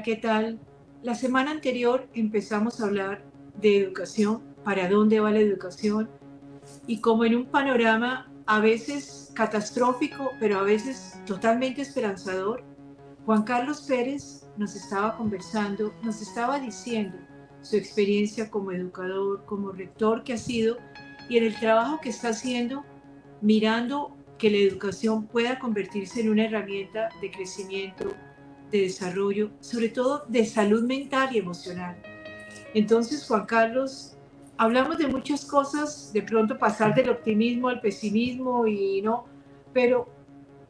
¿qué tal? La semana anterior empezamos a hablar de educación, para dónde va la educación y como en un panorama a veces catastrófico, pero a veces totalmente esperanzador, Juan Carlos Pérez nos estaba conversando, nos estaba diciendo su experiencia como educador, como rector que ha sido y en el trabajo que está haciendo, mirando que la educación pueda convertirse en una herramienta de crecimiento, de desarrollo, sobre todo de salud mental y emocional. Entonces, Juan Carlos, hablamos de muchas cosas, de pronto pasar del optimismo al pesimismo y no, pero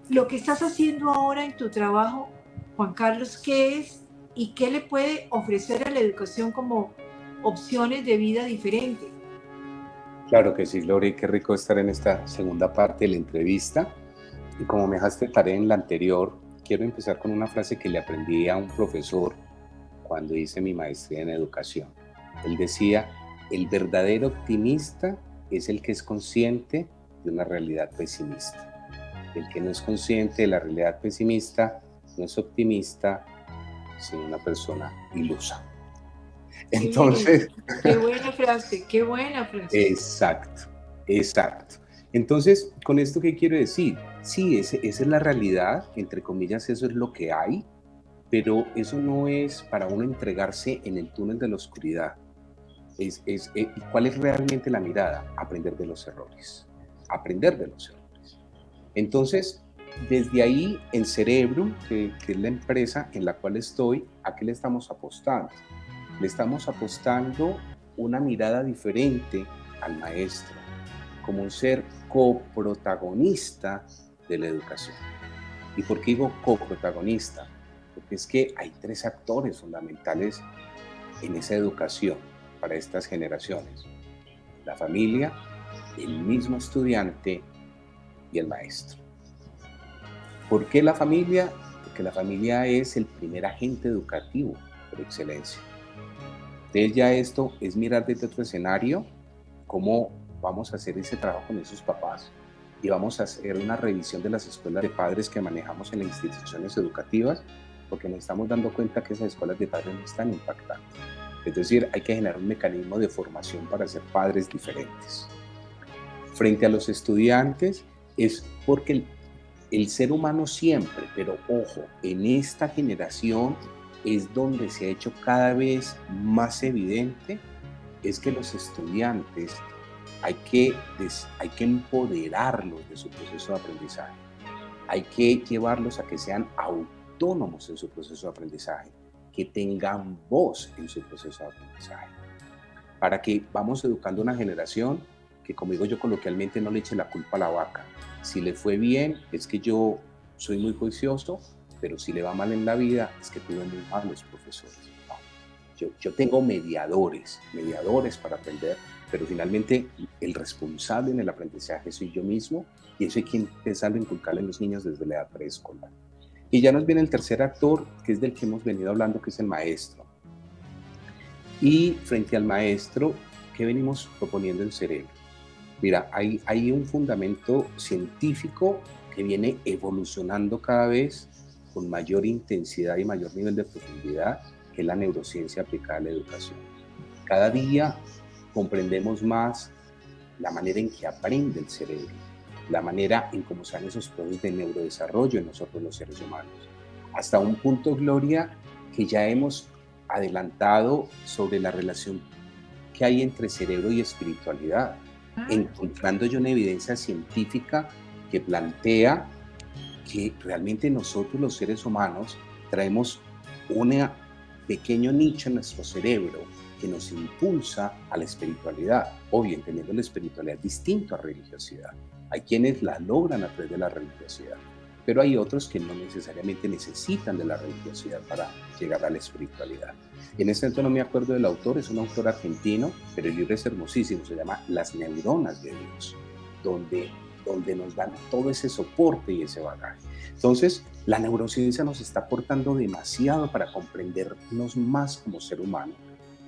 lo que estás haciendo ahora en tu trabajo, Juan Carlos, ¿qué es y qué le puede ofrecer a la educación como opciones de vida diferentes? Claro que sí, Gloria, qué rico estar en esta segunda parte de la entrevista. Y como me dejaste tarea en la anterior, quiero empezar con una frase que le aprendí a un profesor cuando hice mi maestría en educación. Él decía, el verdadero optimista es el que es consciente de una realidad pesimista. El que no es consciente de la realidad pesimista no es optimista, sino una persona ilusa. Sí, Entonces, qué buena frase, qué buena frase. exacto, exacto. Entonces, ¿con esto qué quiero decir? Sí, esa es la realidad, entre comillas, eso es lo que hay, pero eso no es para uno entregarse en el túnel de la oscuridad. ¿Y cuál es realmente la mirada? Aprender de los errores. Aprender de los errores. Entonces, desde ahí, en Cerebro, que es la empresa en la cual estoy, ¿a qué le estamos apostando? Le estamos apostando una mirada diferente al maestro, como un ser coprotagonista de la educación. ¿Y por qué digo coprotagonista? Porque es que hay tres actores fundamentales en esa educación para estas generaciones: la familia, el mismo estudiante y el maestro. ¿Por qué la familia? Porque la familia es el primer agente educativo por excelencia. Entonces ya esto es mirar desde otro escenario cómo vamos a hacer ese trabajo con esos papás y vamos a hacer una revisión de las escuelas de padres que manejamos en las instituciones educativas, porque nos estamos dando cuenta que esas escuelas de padres no están impactando. Es decir, hay que generar un mecanismo de formación para ser padres diferentes. Frente a los estudiantes es porque el ser humano siempre, pero ojo, en esta generación es donde se ha hecho cada vez más evidente, es que los estudiantes hay que empoderarlos de su proceso de aprendizaje. Hay que llevarlos a que sean autónomos en su proceso de aprendizaje, que tengan voz en su proceso de aprendizaje, para que vamos educando una generación que, como digo yo coloquialmente, no le eche la culpa a la vaca. Si le fue bien, es que yo soy muy juicioso, pero si le va mal en la vida, es que tuve muy malos profesores. No. Yo tengo mediadores para aprender, pero finalmente el responsable en el aprendizaje soy yo mismo, y eso hay que empezar a inculcarle a los niños desde la edad preescolar. Y ya nos viene el tercer actor, que es del que hemos venido hablando, que es el maestro. Y frente al maestro, ¿qué venimos proponiendo en Cerebro? Mira, hay un fundamento científico que viene evolucionando cada vez con mayor intensidad y mayor nivel de profundidad, que es la neurociencia aplicada a la educación. Cada día comprendemos más la manera en que aprende el cerebro, la manera en cómo se dan esos procesos de neurodesarrollo en nosotros los seres humanos. Hasta un punto, Gloria, que ya hemos adelantado sobre la relación que hay entre cerebro y espiritualidad, encontrando yo una evidencia científica que plantea que realmente nosotros los seres humanos traemos un pequeño nicho en nuestro cerebro que nos impulsa a la espiritualidad, obvio, entendiendo la espiritualidad distinto a religiosidad. Hay quienes la logran a través de la religiosidad, pero hay otros que no necesariamente necesitan de la religiosidad para llegar a la espiritualidad. En este momento no me acuerdo del autor, es un autor argentino, pero el libro es hermosísimo, se llama Las neuronas de Dios, donde nos dan todo ese soporte y ese bagaje. Entonces, la neurociencia nos está aportando demasiado para comprendernos más como ser humano.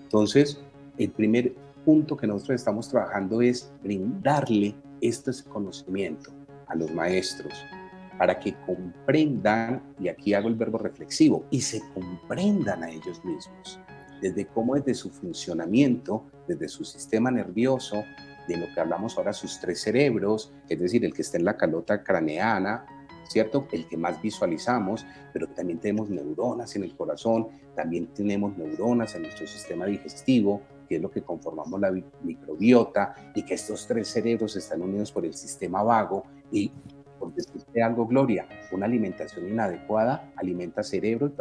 Entonces, el primer punto que nosotros estamos trabajando es brindarle este conocimiento a los maestros, para que comprendan, y aquí hago el verbo reflexivo, y se comprendan a ellos mismos, desde cómo desde su funcionamiento, desde su sistema nervioso, de lo que hablamos ahora, sus tres cerebros, es decir, el que está en la calota craneana, ¿cierto? El que más visualizamos, pero también tenemos neuronas en el corazón, también tenemos neuronas en nuestro sistema digestivo, que es lo que conformamos la microbiota, y que estos tres cerebros están unidos por el sistema vago. Y por decirte algo, Gloria, una alimentación inadecuada alimenta cerebro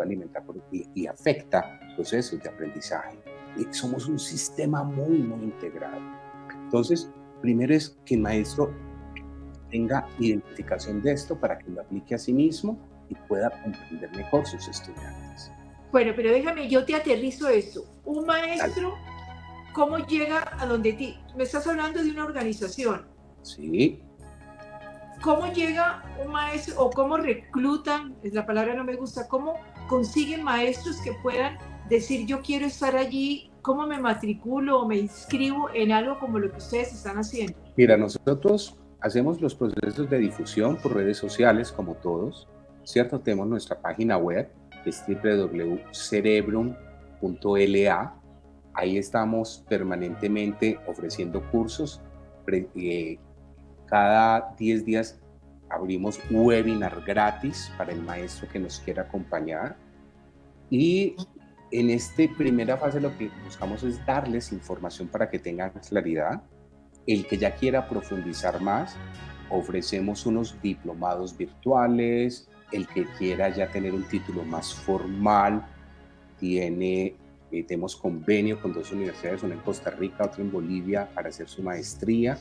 y afecta procesos de aprendizaje. Y somos un sistema muy, muy integrado. Entonces, primero es que el maestro tenga identificación de esto para que lo aplique a sí mismo y pueda comprender mejor sus estudiantes. Bueno, pero déjame, yo te aterrizo esto. Un Dale. maestro, ¿cómo llega a donde ti? Me estás hablando de una organización. Sí. ¿Cómo llega un maestro o cómo reclutan? La palabra no me gusta. ¿Cómo consiguen maestros que puedan decir yo quiero estar allí? ¿Cómo me matriculo o me inscribo en algo como lo que ustedes están haciendo? Mira, nosotros hacemos los procesos de difusión por redes sociales como todos, ¿cierto? Tenemos nuestra página web, es www.cerebrum.la. Ahí estamos permanentemente ofreciendo cursos. Cada 10 días abrimos webinar gratis para el maestro que nos quiera acompañar. Y en esta primera fase lo que buscamos es darles información para que tengan claridad. El que ya quiera profundizar más, ofrecemos unos diplomados virtuales. El que quiera ya tener un título más formal, tenemos convenio con 2 universidades, una en Costa Rica, otra en Bolivia, para hacer su maestría.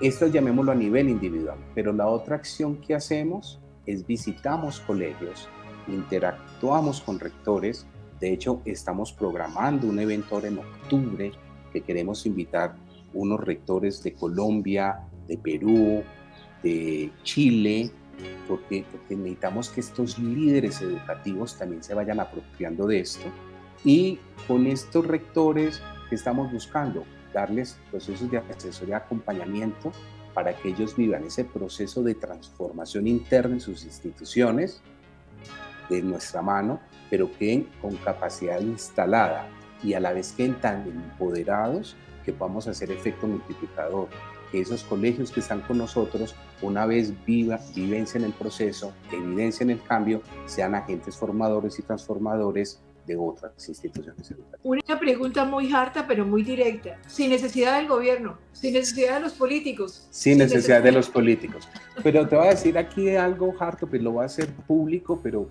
Esto llamémoslo a nivel individual, pero la otra acción que hacemos es visitamos colegios, interactuamos con rectores. De hecho, estamos programando un evento ahora en octubre que queremos invitar unos rectores de Colombia, de Perú, de Chile, porque necesitamos que estos líderes educativos también se vayan apropiando de esto. Y con estos rectores que estamos buscando, darles procesos de asesoría y acompañamiento para que ellos vivan ese proceso de transformación interna en sus instituciones, de nuestra mano, pero queden con capacidad instalada y a la vez queden tan empoderados que podamos hacer efecto multiplicador, que esos colegios que están con nosotros, una vez vivencien el proceso, evidencien el cambio, sean agentes formadores y transformadores de otras instituciones educativas. Una pregunta muy harta, pero muy directa. Sin necesidad del gobierno, sin necesidad de los políticos. Sin necesidad de los políticos. Pero te voy a decir aquí algo harto, pues lo voy a hacer público, pero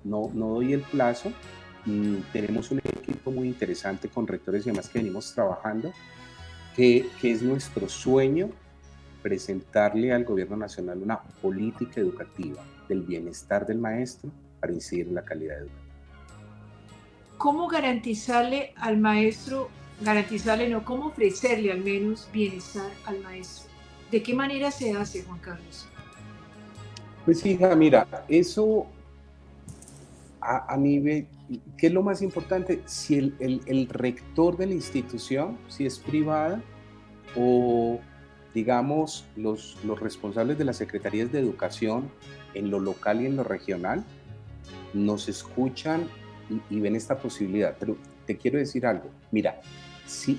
no doy el plazo. Tenemos un equipo muy interesante con rectores y demás que venimos trabajando, que es nuestro sueño presentarle al gobierno nacional una política educativa del bienestar del maestro para incidir en la calidad educativa. ¿Cómo garantizarle al maestro, cómo ofrecerle al menos bienestar al maestro? ¿De qué manera se hace, Juan Carlos? Pues hija, mira, eso a nivel, ¿qué es lo más importante? Si el rector de la institución, si es privada, o digamos los responsables de las secretarías de educación en lo local y en lo regional, nos escuchan y ven esta posibilidad. Pero te quiero decir algo, mira,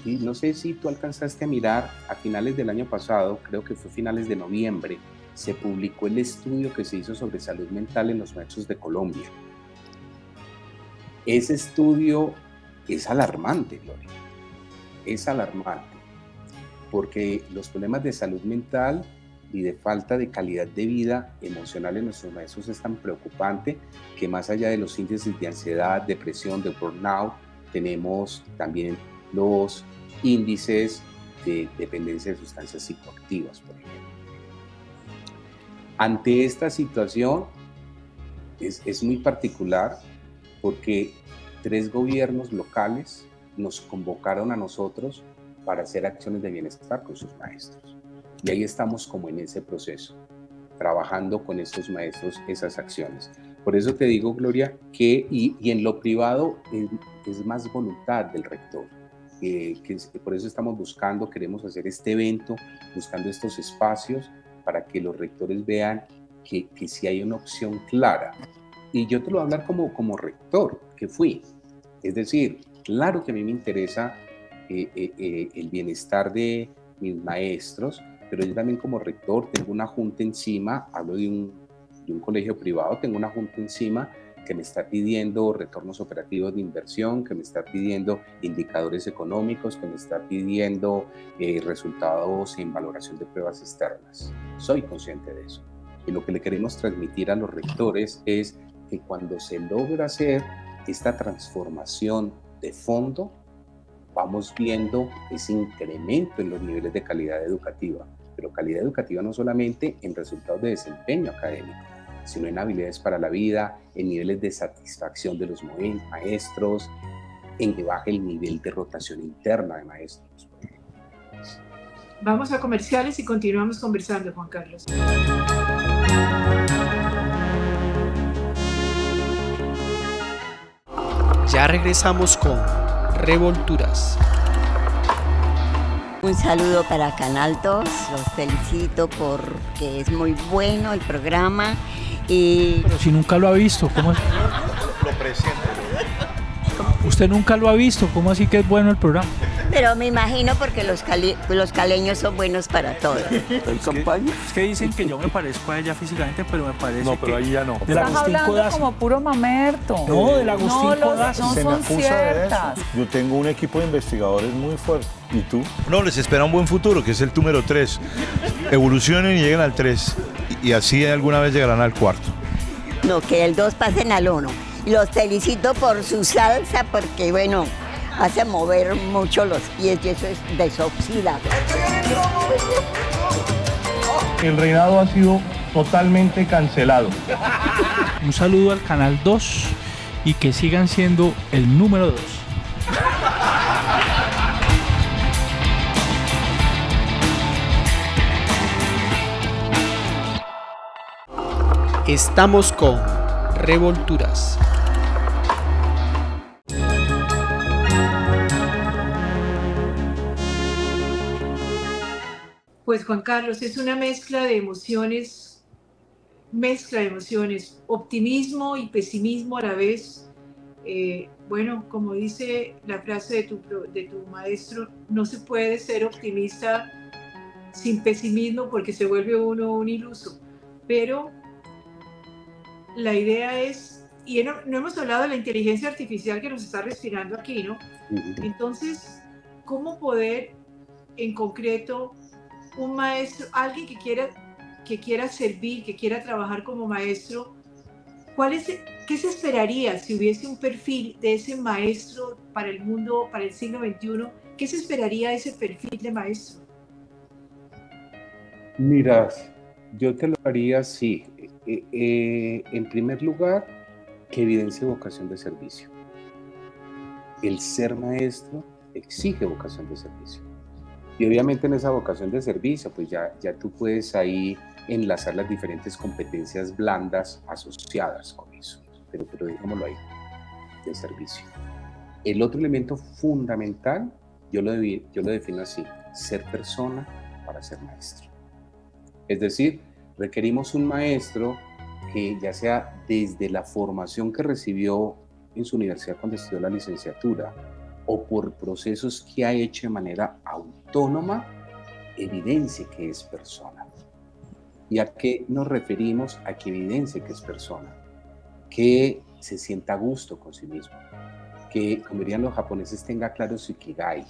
no sé si tú alcanzaste a mirar a finales del año pasado, creo que fue finales de noviembre, se publicó el estudio que se hizo sobre salud mental en los maestros de Colombia. Ese estudio es alarmante, Gloria, es alarmante, porque los problemas de salud mental y de falta de calidad de vida emocional en nuestros maestros es tan preocupante que más allá de los índices de ansiedad, depresión, de burnout, tenemos también los índices de dependencia de sustancias psicoactivas, por ejemplo. Ante esta situación es muy particular porque 3 gobiernos locales nos convocaron a nosotros para hacer acciones de bienestar con sus maestros. Y ahí estamos como en ese proceso, trabajando con estos maestros esas acciones. Por eso te digo, Gloria, que y en lo privado es más voluntad del rector. Por eso estamos queremos hacer este evento, buscando estos espacios para que los rectores vean que sí hay una opción clara. Y yo te lo voy a hablar como rector que fui. Es decir, claro que a mí me interesa el bienestar de mis maestros, pero yo también como rector tengo una junta encima, hablo de un colegio privado, tengo una junta encima que me está pidiendo retornos operativos de inversión, que me está pidiendo indicadores económicos, que me está pidiendo resultados en valoración de pruebas externas. Soy consciente de eso. Y lo que le queremos transmitir a los rectores es que cuando se logra hacer esta transformación de fondo, vamos viendo ese incremento en los niveles de calidad educativa, pero calidad educativa no solamente en resultados de desempeño académico, sino en habilidades para la vida, en niveles de satisfacción de los maestros, en que baje el nivel de rotación interna de maestros. Vamos a comerciales y continuamos conversando, Juan Carlos. Ya regresamos con Revolturas. Un saludo para Canal 2, los felicito porque es muy bueno el programa. Pero si nunca lo ha visto, ¿cómo es? Lo presente. Usted nunca lo ha visto, ¿cómo así que es bueno el programa? Pero me imagino porque los caleños son buenos para todo. Es que dicen que yo me parezco a ella físicamente, pero me parece No, pero ahí ya no. del Estás Agustín hablando Codazzi. como puro mamerto. No, del Agustín Codazzi. No Se me son acusa ciertas. de eso. Yo tengo un equipo de investigadores muy fuerte. ¿Y tú? No, les espera un buen futuro, que es el número 3. Evolucionen y lleguen al 3. Y así alguna vez llegarán al 4. No, que el 2 pasen al 1. Y los felicito por su salsa porque, bueno, hace mover mucho los pies y eso es desoxidado. El reinado ha sido totalmente cancelado. Un saludo al Canal 2 y que sigan siendo el número 2. Estamos con Revolturas. Pues Juan Carlos, es una mezcla de emociones, optimismo y pesimismo a la vez. Bueno, como dice la frase de tu maestro, no se puede ser optimista sin pesimismo porque se vuelve uno un iluso. Pero la idea es, y no hemos hablado de la inteligencia artificial que nos está respirando aquí, ¿no? Entonces, ¿cómo poder en concreto un maestro, alguien que quiera servir, que quiera trabajar como maestro, ¿qué se esperaría si hubiese un perfil de ese maestro para el mundo, para el siglo XXI? ¿Qué se esperaría de ese perfil de maestro? Mira, yo te lo haría así. En primer lugar, que evidencie vocación de servicio. El ser maestro exige vocación de servicio. Y obviamente en esa vocación de servicio, pues ya tú puedes ahí enlazar las diferentes competencias blandas asociadas con eso. Pero dejémoslo ahí, de servicio. El otro elemento fundamental, yo lo defino así, ser persona para ser maestro. Es decir, requerimos un maestro que ya sea desde la formación que recibió en su universidad cuando estudió la licenciatura o por procesos que ha hecho de manera autónoma, evidencie que es persona. ¿Y a qué nos referimos? A que evidencie que es persona, que se sienta a gusto con sí mismo, que, como dirían los japoneses, tenga claro su ikigai,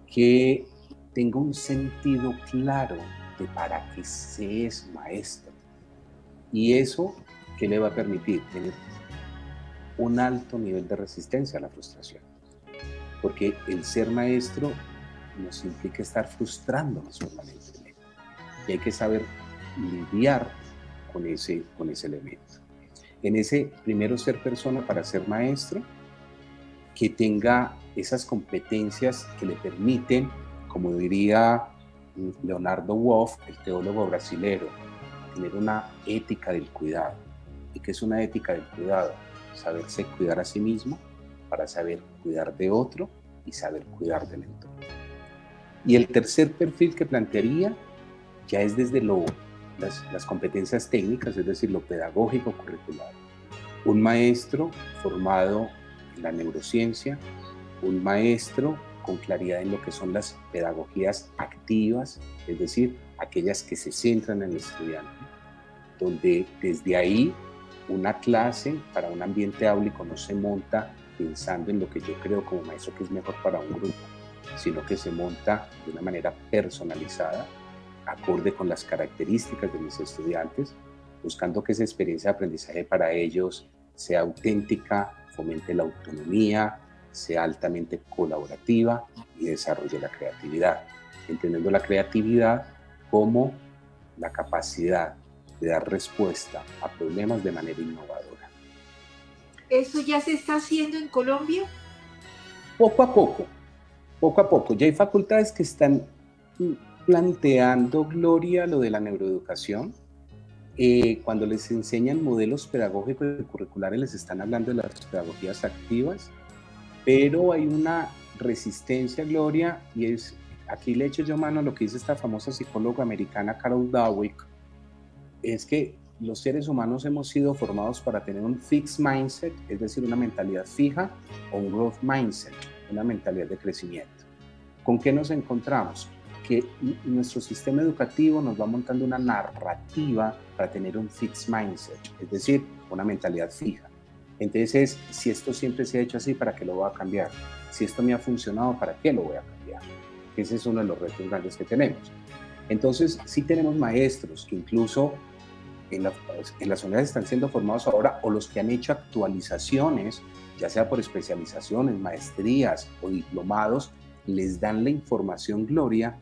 que tenga un sentido claro de para qué se es maestro. Y eso, ¿qué le va a permitir? Tener un alto nivel de resistencia a la frustración. Porque el ser maestro nos implica estar frustrándonos permanentemente. Y hay que saber lidiar con ese elemento. En ese primero ser persona para ser maestro, que tenga esas competencias que le permiten, como diría Leonardo Wolff, el teólogo brasilero, tener una ética del cuidado. ¿Y qué es una ética del cuidado? Saberse cuidar a sí mismo para saber cuidar de otro y saber cuidar del entorno. Y el tercer perfil que plantearía ya es desde lo las competencias técnicas, es decir, lo pedagógico curricular. Un maestro formado en la neurociencia, un maestro con claridad en lo que son las pedagogías activas, es decir, aquellas que se centran en el estudiante, donde desde ahí una clase para un ambiente áulico no se monta pensando en lo que yo creo como maestro que es mejor para un grupo, sino que se monta de una manera personalizada, acorde con las características de mis estudiantes, buscando que esa experiencia de aprendizaje para ellos sea auténtica, fomente la autonomía, sea altamente colaborativa y desarrolle la creatividad, entendiendo la creatividad como la capacidad de dar respuesta a problemas de manera innovadora. ¿Eso ya se está haciendo en Colombia? Poco a poco. Ya hay facultades que están planteando, Gloria, lo de la neuroeducación. Cuando les enseñan modelos pedagógicos y curriculares, les están hablando de las pedagogías activas, pero hay una resistencia, Gloria, y es, aquí le echo yo mano a lo que dice esta famosa psicóloga americana Carol Dweck, es que los seres humanos hemos sido formados para tener un fixed mindset, es decir, una mentalidad fija, o un growth mindset, una mentalidad de crecimiento. ¿Con qué nos encontramos? Que nuestro sistema educativo nos va montando una narrativa para tener un fixed mindset, es decir, una mentalidad fija. Entonces, si esto siempre se ha hecho así, ¿para qué lo voy a cambiar? Si esto me ha funcionado, ¿para qué lo voy a cambiar? Ese es uno de los retos grandes que tenemos. Entonces, sí tenemos maestros que incluso en las unidades están siendo formados ahora, o los que han hecho actualizaciones, ya sea por especializaciones, maestrías o diplomados, les dan la información, Gloria,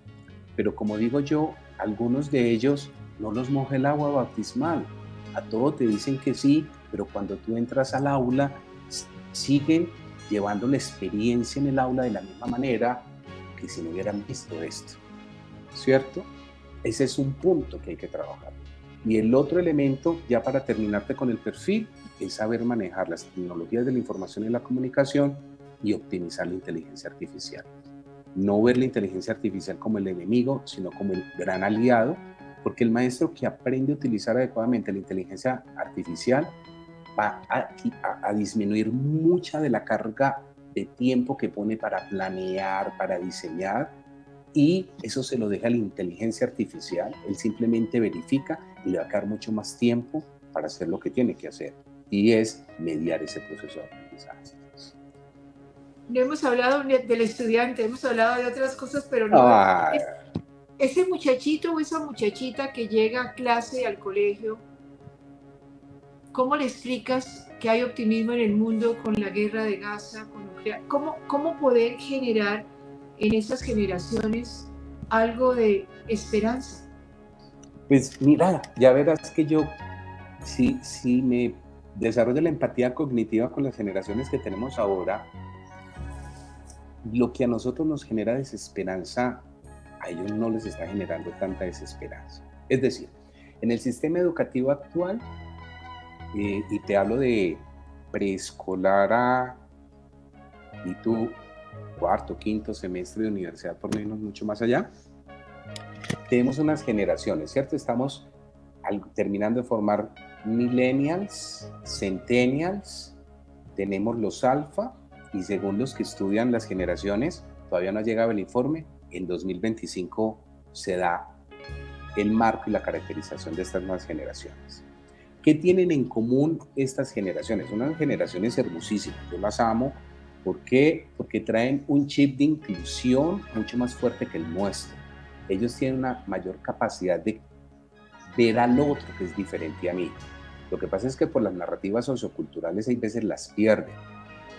pero como digo yo, algunos de ellos no los moja el agua bautismal. A todo te dicen que sí, pero cuando tú entras al aula, siguen llevando la experiencia en el aula de la misma manera que si no hubieran visto esto, ¿cierto? Ese es un punto que hay que trabajar. Y el otro elemento, ya para terminarte con el perfil, es saber manejar las tecnologías de la información y la comunicación y optimizar la inteligencia artificial. No ver la inteligencia artificial como el enemigo, sino como el gran aliado, porque el maestro que aprende a utilizar adecuadamente la inteligencia artificial va a disminuir mucha de la carga de tiempo que pone para planear, para diseñar, y eso se lo deja a la inteligencia artificial. Él simplemente verifica y le va a quedar mucho más tiempo para hacer lo que tiene que hacer, y es mediar ese proceso de aprendizaje. No hemos hablado del estudiante, hemos hablado de otras cosas, pero no. Ese muchachito o esa muchachita que llega a clase, al colegio, ¿cómo le explicas que hay optimismo en el mundo con la guerra de Gaza? ¿Cómo poder generar en esas generaciones algo de esperanza? Pues mira, ya verás que yo, si me desarrollo la empatía cognitiva con las generaciones que tenemos ahora, lo que a nosotros nos genera desesperanza, a ellos no les está generando tanta desesperanza. Es decir, en el sistema educativo actual, y te hablo de preescolar y tú, cuarto, quinto semestre de universidad, por menos mucho más allá, tenemos unas generaciones, ¿cierto? Estamos terminando de formar millennials, centennials, tenemos los alfa, y según los que estudian las generaciones, todavía no ha llegado el informe, en 2025 se da el marco y la caracterización de estas nuevas generaciones. ¿Qué tienen en común estas generaciones? Unas generaciones hermosísimas, yo las amo. ¿Por qué? Porque traen un chip de inclusión mucho más fuerte que el nuestro. Ellos tienen una mayor capacidad de ver al otro que es diferente a mí. Lo que pasa es que por las narrativas socioculturales hay veces las pierden.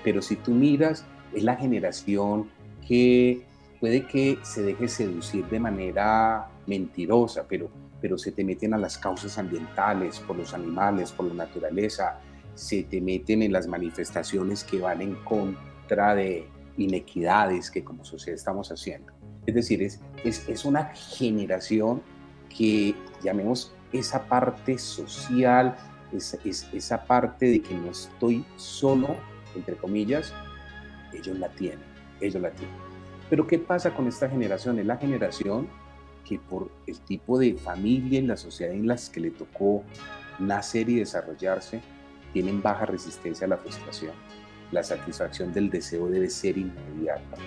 Pero si tú miras, es la generación que puede que se deje seducir de manera mentirosa, pero se te meten a las causas ambientales, por los animales, por la naturaleza, se te meten en las manifestaciones que van en contra de inequidades que como sociedad estamos haciendo. Es decir, es una generación que, llamemos esa parte social, esa parte de que no estoy solo, entre comillas, ellos la tienen. Pero ¿qué pasa con esta generación? Es la generación que por el tipo de familia y la sociedad en las que le tocó nacer y desarrollarse, tienen baja resistencia a la frustración. La satisfacción del deseo debe ser inmediata.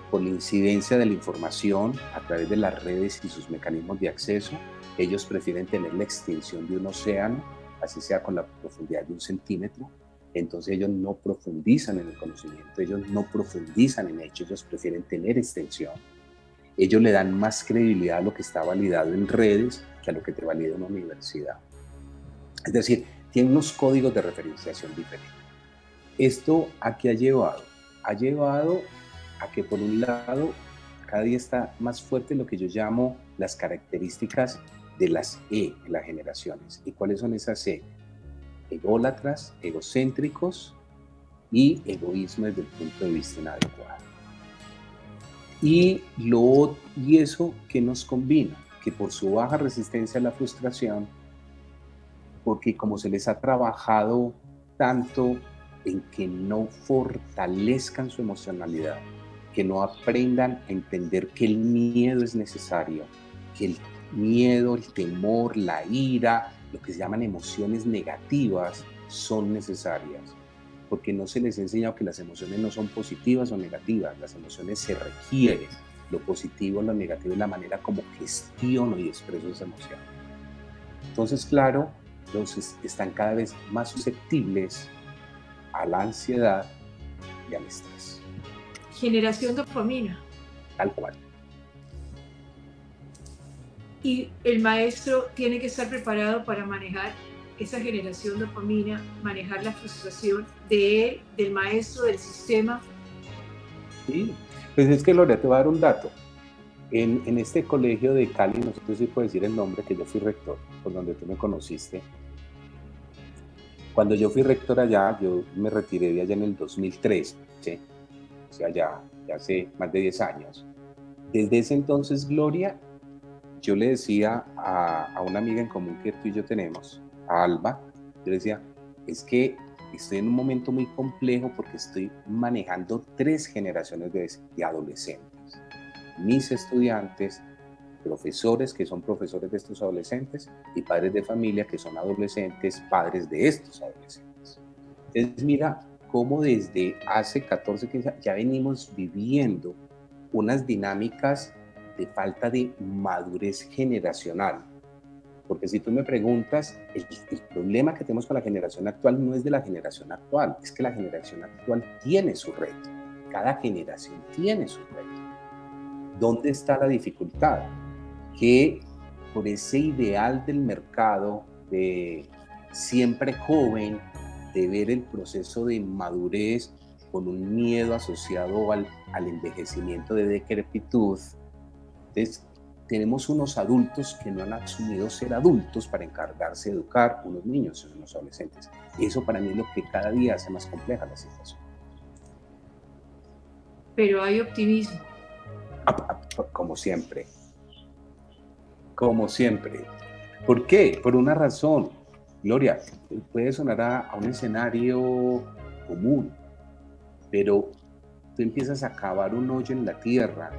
Por la incidencia de la información a través de las redes y sus mecanismos de acceso, ellos prefieren tener la extensión de un océano, así sea con la profundidad de 1 centímetro. Entonces ellos no profundizan en el conocimiento, ellos no profundizan en hechos, ellos prefieren tener extensión. Ellos le dan más credibilidad a lo que está validado en redes que a lo que te valida una universidad. Es decir, tienen unos códigos de referenciación diferentes. ¿Esto a qué ha llevado? Ha llevado a que, por un lado, cada día está más fuerte lo que yo llamo las características de las E en las generaciones. ¿Y cuáles son esas E? Ególatras, egocéntricos y egoísmo desde el punto de vista inadecuado. Y eso que nos combina, que por su baja resistencia a la frustración, porque como se les ha trabajado tanto en que no fortalezcan su emocionalidad, que no aprendan a entender que el miedo es necesario, que el miedo, el temor, la ira, lo que se llaman emociones negativas, son necesarias, porque no se les ha enseñado que las emociones no son positivas o negativas, las emociones se requieren. Lo positivo, lo negativo es la manera como gestiono y expreso esa emoción. Entonces, claro, están cada vez más susceptibles a la ansiedad y al estrés. Generación dopamina. Tal cual. Y el maestro tiene que estar preparado para manejar esa generación dopamina, manejar la frustración de él, del maestro, del sistema. Sí, pues es que Gloria, te voy a dar un dato. En este colegio de Cali, no sé si puedo decir el nombre, que yo fui rector, por donde tú me conociste. Cuando yo fui rector allá, yo me retiré de allá en el 2003, ¿sí? O sea, ya hace más de 10 años. Desde ese entonces, Gloria, yo le decía a una amiga en común que tú y yo tenemos, a Alba, yo le decía, es que estoy en un momento muy complejo porque estoy manejando 3 generaciones de adolescentes. Mis estudiantes, profesores que son profesores de estos adolescentes y padres de familia que son adolescentes, padres de estos adolescentes. Entonces mira cómo desde hace 14, 15 años ya venimos viviendo unas dinámicas de falta de madurez generacional. Porque si tú me preguntas, el problema que tenemos con la generación actual no es de la generación actual, es que la generación actual tiene su reto. Cada generación tiene su reto. ¿Dónde está la dificultad? Que por ese ideal del mercado de siempre joven, de ver el proceso de madurez con un miedo asociado al envejecimiento de decrepitud, entonces tenemos unos adultos que no han asumido ser adultos para encargarse de educar unos niños y unos adolescentes. Eso para mí es lo que cada día hace más compleja la situación. Pero hay optimismo. Como siempre. Como siempre. ¿Por qué? Por una razón. Gloria, puede sonar a un escenario común, pero tú empiezas a cavar un hoyo en la tierra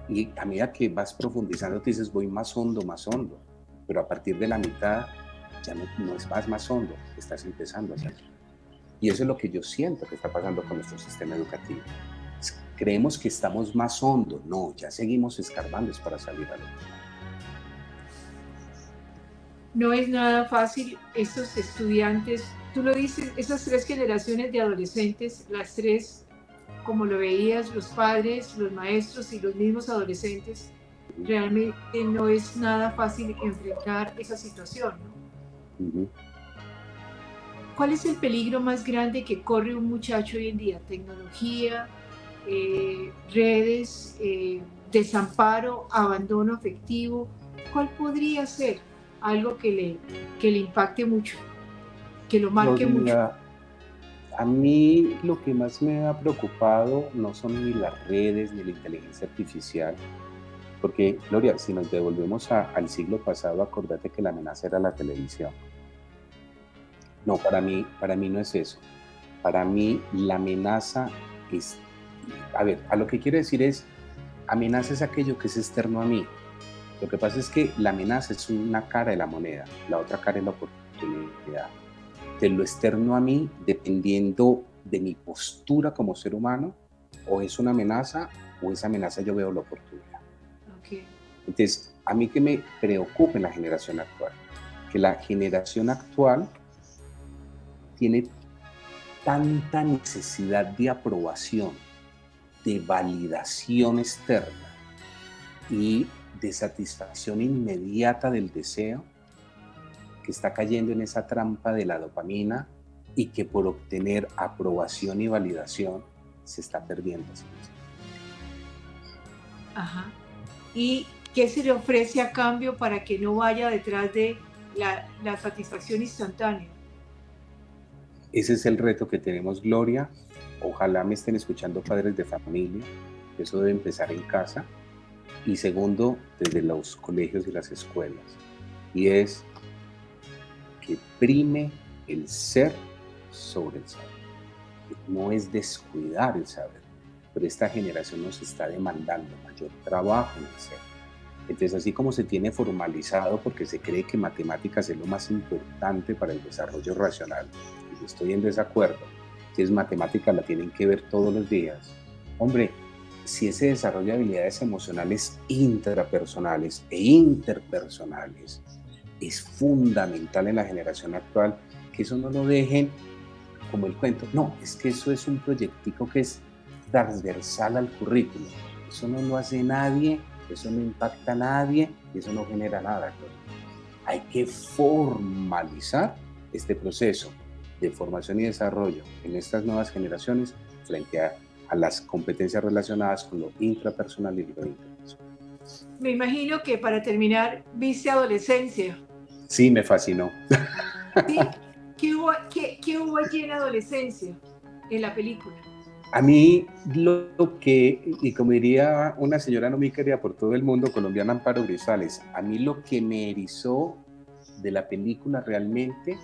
y a medida que vas profundizando te dices voy más hondo, pero a partir de la mitad ya no vas más hondo, estás empezando a salir. Y eso es lo que yo siento que está pasando con nuestro sistema educativo. Creemos que estamos más hondo, no, ya seguimos escarbando para salir a lo que... No es nada fácil estos estudiantes, tú lo dices, esas 3 generaciones de adolescentes, las 3, como lo veías, los padres, los maestros y los mismos adolescentes, realmente no es nada fácil enfrentar esa situación, ¿no? ¿Cuál es el peligro más grande que corre un muchacho hoy en día? ¿Tecnología, redes, desamparo, abandono afectivo? ¿Cuál podría ser algo que le impacte mucho, que lo marque mucho? A mí lo que más me ha preocupado no son ni las redes ni la inteligencia artificial, porque, Gloria, si nos devolvemos al siglo pasado, acordate que la amenaza era la televisión. No, para mí no es eso. Para mí la amenaza a lo que quiero decir es, amenaza es aquello que es externo a mí. Lo que pasa es que la amenaza es una cara de la moneda, la otra cara es la oportunidad. De lo externo a mí, dependiendo de mi postura como ser humano, o es una amenaza, o esa amenaza yo veo la oportunidad. Okay. Entonces, a mí que me preocupa en la generación actual, que la generación actual tiene tanta necesidad de aprobación, de validación externa y de satisfacción inmediata del deseo, que está cayendo en esa trampa de la dopamina y que por obtener aprobación y validación se está perdiendo a sí mismo. Ajá. ¿Y qué se le ofrece a cambio para que no vaya detrás de la satisfacción instantánea? Ese es el reto que tenemos, Gloria. Ojalá me estén escuchando padres de familia. Eso debe empezar en casa. Y segundo, desde los colegios y las escuelas. Y es que prime el ser sobre el saber. No es descuidar el saber, pero esta generación nos está demandando mayor trabajo en el ser. Entonces, así como se tiene formalizado porque se cree que matemáticas es lo más importante para el desarrollo racional, y yo estoy en desacuerdo, si es matemática la tienen que ver todos los días. Hombre, si ese desarrollo de habilidades emocionales intrapersonales e interpersonales es fundamental en la generación actual, que eso no lo dejen como el cuento. No, es que eso es un proyectico que es transversal al currículum. Eso no lo hace nadie, eso no impacta a nadie y eso no genera nada. Hay que formalizar este proceso de formación y desarrollo en estas nuevas generaciones frente a las competencias relacionadas con lo intrapersonal y lo interpersonal. Me imagino que para terminar, viste Adolescencia. Sí, me fascinó. ¿Sí? ¿Qué hubo allí en Adolescencia, en la película? A mí lo que, y como diría una señora no muy querida por todo el mundo, colombiana Amparo Grisales, a mí lo que me erizó de la película realmente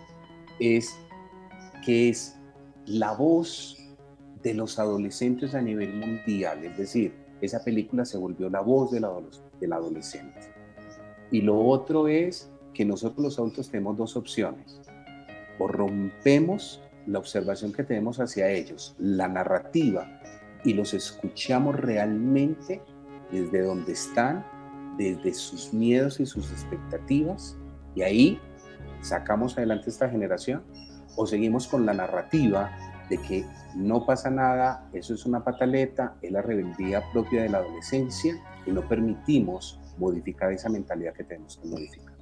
es que es la voz de los adolescentes a nivel mundial, es decir, esa película se volvió la voz del adolescente. Y lo otro es que nosotros los adultos tenemos dos opciones: o rompemos la observación que tenemos hacia ellos, la narrativa, y los escuchamos realmente desde donde están, desde sus miedos y sus expectativas, y ahí sacamos adelante esta generación, o seguimos con la narrativa de que no pasa nada, eso es una pataleta, es la rebeldía propia de la adolescencia, y no permitimos modificar esa mentalidad que tenemos que modificar.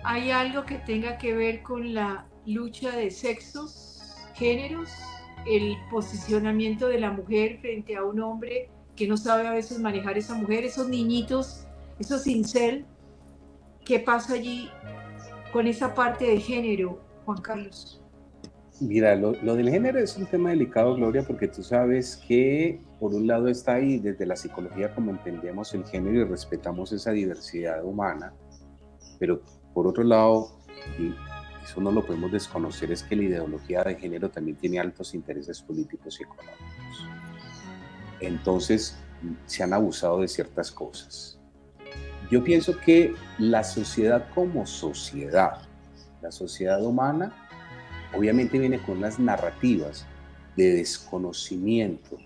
¿Hay algo que tenga que ver con la lucha de sexos, géneros, el posicionamiento de la mujer frente a un hombre que no sabe a veces manejar esa mujer, esos niñitos, esos incel? ¿Qué pasa allí con esa parte de género, Juan Carlos? Mira, lo del género es un tema delicado, Gloria, porque tú sabes que por un lado está ahí desde la psicología como entendemos el género y respetamos esa diversidad humana, pero por otro lado, y eso no lo podemos desconocer, es que la ideología de género también tiene altos intereses políticos y económicos. Entonces, se han abusado de ciertas cosas. Yo pienso que la sociedad como sociedad, la sociedad humana, obviamente viene con unas narrativas de desconocimiento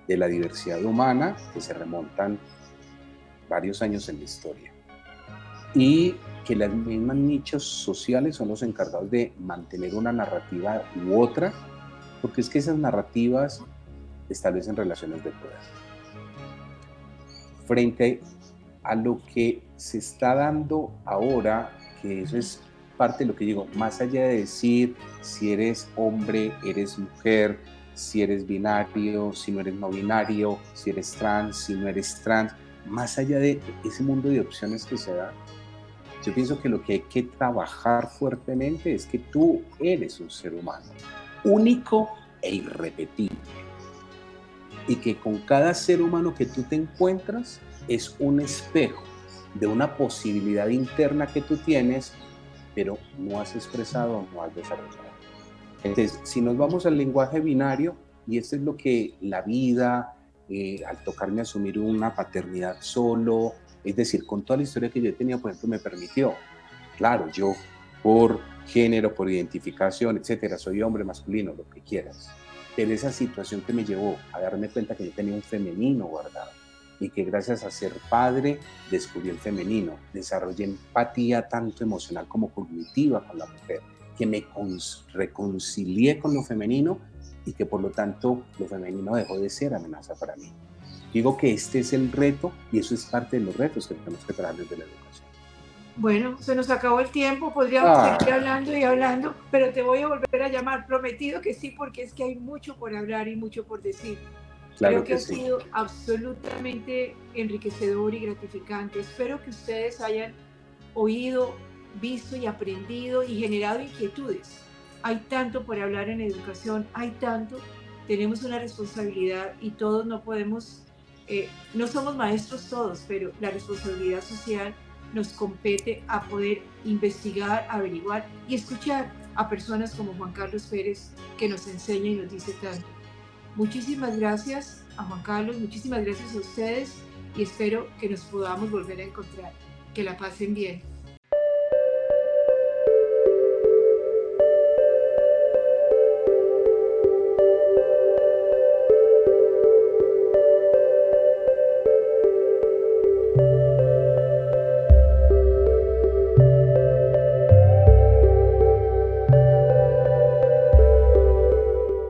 de la diversidad humana que se remontan varios años en la historia. Y que los mismos nichos sociales son los encargados de mantener una narrativa u otra, porque es que esas narrativas establecen relaciones de poder. Frente a lo que se está dando ahora, que eso es parte de lo que digo, más allá de decir si eres hombre, eres mujer, si eres binario, si no eres no binario, si eres trans, si no eres trans, más allá de ese mundo de opciones que se da, yo pienso que lo que hay que trabajar fuertemente es que tú eres un ser humano, único e irrepetible, y que con cada ser humano que tú te encuentras es un espejo de una posibilidad interna que tú tienes, pero no has expresado, no has desarrollado. Entonces, si nos vamos al lenguaje binario, y esto es lo que la vida, al tocarme asumir una paternidad solo, Es decir, con toda la historia que yo he tenido, por ejemplo, me permitió, claro, yo por género, por identificación, etcétera, soy hombre, masculino, lo que quieras. Pero esa situación que me llevó a darme cuenta que yo tenía un femenino guardado y que gracias a ser padre descubrí el femenino, desarrollé empatía tanto emocional como cognitiva con la mujer, que me reconcilié con lo femenino y que por lo tanto lo femenino dejó de ser amenaza para mí. Digo que este es el reto y eso es parte de los retos que tenemos que trabajar desde la educación. Bueno, se nos acabó el tiempo, podríamos seguir hablando y hablando, pero te voy a volver a llamar, prometido que sí, porque es que hay mucho por hablar y mucho por decir. Claro Creo que ha sí. sido absolutamente enriquecedor y gratificante. Espero que ustedes hayan oído, visto y aprendido y generado inquietudes. Hay tanto por hablar en educación, hay tanto, tenemos una responsabilidad y todos no podemos, no somos maestros todos, pero la responsabilidad social nos compete a poder investigar, averiguar y escuchar a personas como Juan Carlos Pérez que nos enseña y nos dice tanto. Muchísimas gracias a Juan Carlos, muchísimas gracias a ustedes y espero que nos podamos volver a encontrar. Que la pasen bien.